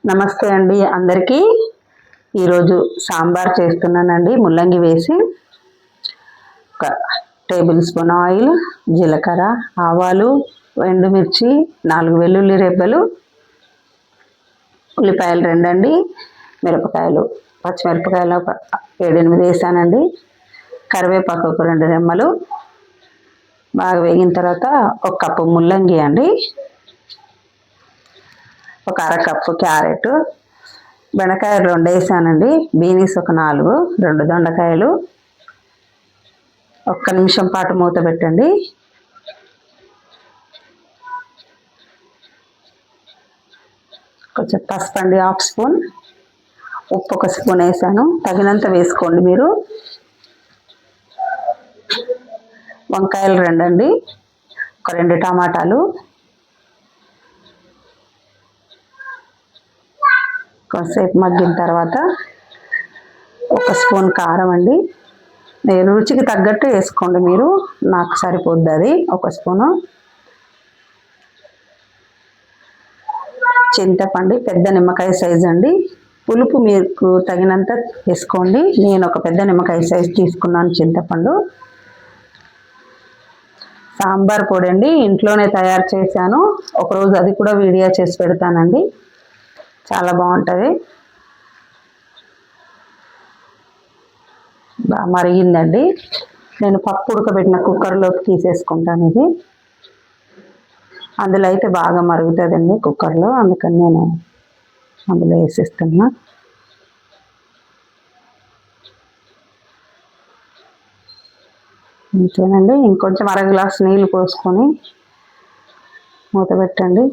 నమస్తే అండి అందరికీ. ఈరోజు సాంబార్ చేస్తున్నానండి. ముల్లంగి వేసి 1 టేబుల్ స్పూన్ ఆయిల్, జీలకర్ర, ఆవాలు, ఎండుమిర్చి, 4 వెల్లుల్లి రెబ్బలు, ఉల్లిపాయలు 2 అండి, మిరపకాయలు, పచ్చిమిరపకాయలు 7-8 వేసానండి, కరివేపాకు 2 రెమ్మలు. బాగా వేగిన తర్వాత 1 కప్పు ముల్లంగి అండి, 1 అరకప్పు క్యారెట్, బెండకాయలు 2 వేసానండి, బీనీస్ 4, 2 దొండకాయలు. 1 నిమిషం పాటు మూత పెట్టండి. కొంచెం పసుపు అండి 1/2 స్పూన్, ఉప్పు 1 స్పూన్ వేసాను, తగినంత వేసుకోండి మీరు. వంకాయలు 2 అండి, 2 టమాటాలు, కొంతసేపు మగ్గిన తర్వాత 1 స్పూన్ కారం అండి. నేను రుచికి తగ్గట్టు వేసుకోండి మీరు, నాకు సరిపోద్ది అది 1 స్పూను. చింతపండు పెద్ద నిమ్మకాయ సైజు అండి, పులుపు మీకు తగినంత వేసుకోండి. నేను 1 పెద్ద నిమ్మకాయ సైజు తీసుకున్నాను చింతపండు. సాంబార్ పొడి అండి, ఇంట్లోనే తయారు చేశాను. ఒకరోజు అది కూడా వీడియో చేసి పెడతానండి, చాలా బాగుంటుంది. బాగా మరిగిందండి. నేను పప్పు ఉడకబెట్టిన కుక్కర్లోకి తీసేసుకుంటాను. ఇది అందులో అయితే బాగా మరుగుతుందండి కుక్కర్లో, అందుకని నేను అందులో వేసేస్తున్నా. ఇంకేనండి, ఇంకొంచెం 1/2 గ్లాసు నీళ్ళు పోసుకొని మూత పెట్టండి.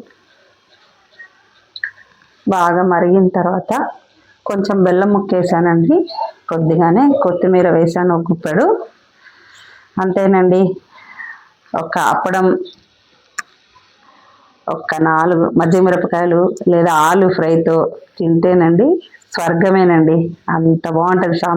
బాగా మరిగిన తర్వాత కొంచెం బెల్లం ముక్కేసానండి, కొద్దిగానే కొత్తిమీర వేసాను 1 గుప్పెడు. అంతేనండి. 1 అప్పడం, 4 మజ్జిగ మిరపకాయలు లేదా ఆలు ఫ్రైతో తింటేనండి స్వర్గమేనండి, అంత బాగుంటుంది సాంబార్.